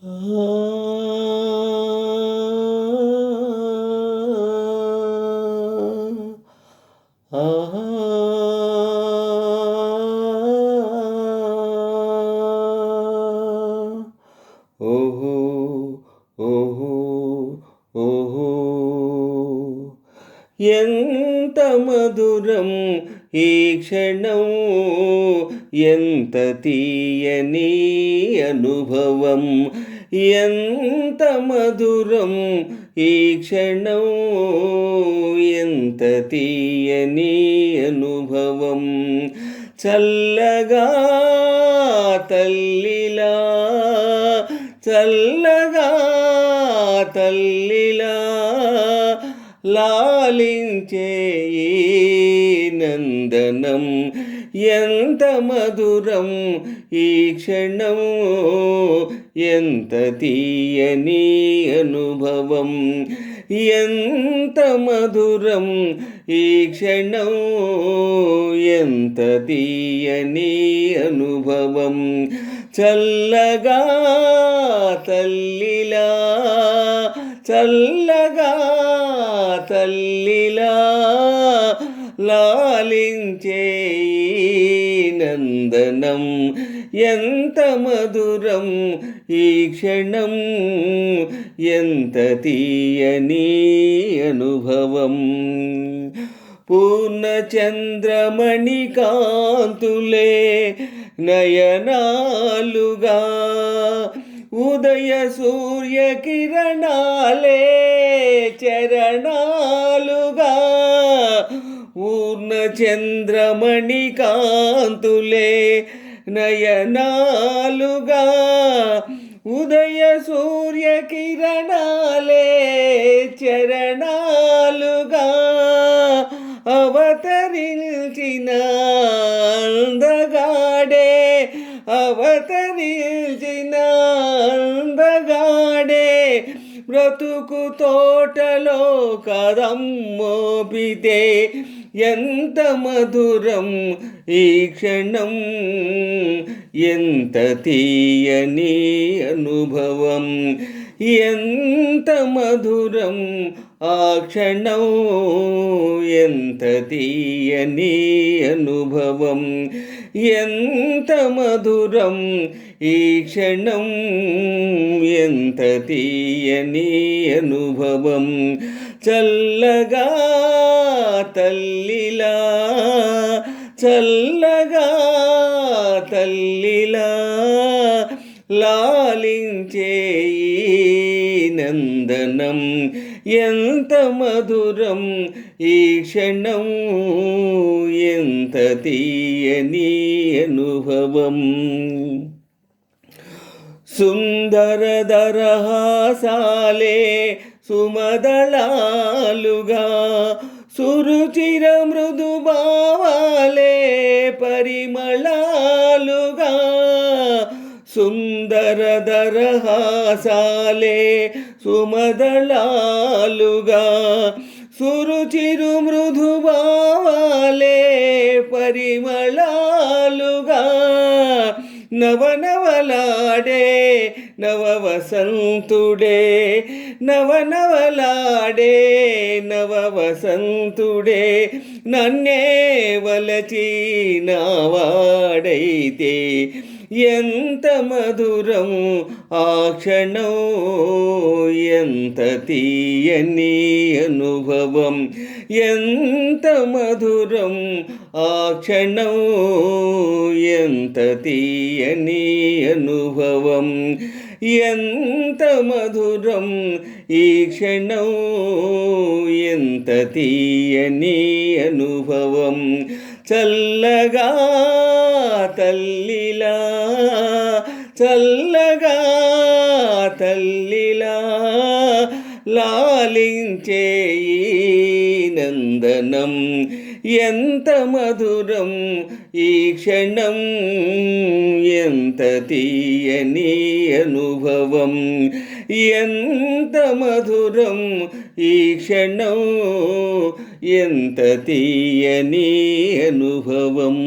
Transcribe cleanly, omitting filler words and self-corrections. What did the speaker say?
ఓహో ఓహో ఓహో ఎంత మధురం ఈ క్షణం, ఎంత తీయని అనుభవం, ఎంత మధురం ఈ క్షణం, ఎంత తీయని అనుభవం. చల్లగా తల్లిలా, చల్లగా తల్లిలా లాలించే ఈ నందనం, ఎంత మధురం ఈ క్షణం, ఎంత తీయని అనుభవం, ఎంత మధురం ఈ క్షణం, ఎంత తీయని అనుభవం. చల్లగా తల్లిలా, చల్లగా తల్లిలా లాలించే నందనం, ఎంత మధురం ఈ క్షణం, ఎంత తీయని అనుభవం. పూర్ణచంద్రమణి కాంతులే నయనాలుగా, ఉదయ సూర్య కిరణాలే చరణాలుగా, పూర్ణచంద్రమణి కాంతులే నయనాలుగా, ఉదయ సూర్య కిరణాలే చరణాలుగా, అవతరించిన అందగాడే, అవతరించిన అందగాడే, బ్రతుకు తోటలో కదమ్మోపితే ఎంత మధురం ఈ క్షణం, ఎంత తీయని అనుభవం, ఎంత మధురం ఆ క్షణం, ఎంత తీయని అనుభవం, ఎంత మధురం ఈ క్షణం, ఎంత తీయని అనుభవం. చల్లగా తల్లిలా, చల్లగా తల్లిలా లాలించే నందనం, ఎంత మధురం ఈ క్షణం, ఎంత తీయని అనుభవం. సుందర దరహాసాలే సుమదళాలుగా, సురుచిర మృదుభావాలే పరిమళాలుగా, సుందర దరహాసాలే సుమదళాలుగా, సురుచిరు మృదుభావాలే పరిమళాలుగా, నవనవలాడే నవవసంతుడే, నవనవలాడే నవవసంతుడే, నన్నే వలచి నావాడైతే ఎంత మధురం ఆ క్షణం, ఎంత తీయని అనుభవం, ఎంత మధురం ఆ క్షణం, ఎంత తీయని అనుభవం, ఎంత మధురం ఈ క్షణం, ఎంత తీయని అనుభవం. చల్లగా తల్లిలా, చల్లగా తల్లిలా లాలించే నందనం, ఎంత మధురం ఈ క్షణం, ఎంత తీయని అనుభవం, ఎంత మధురం ఈ క్షణం, ఎంత తీయని అనుభవం.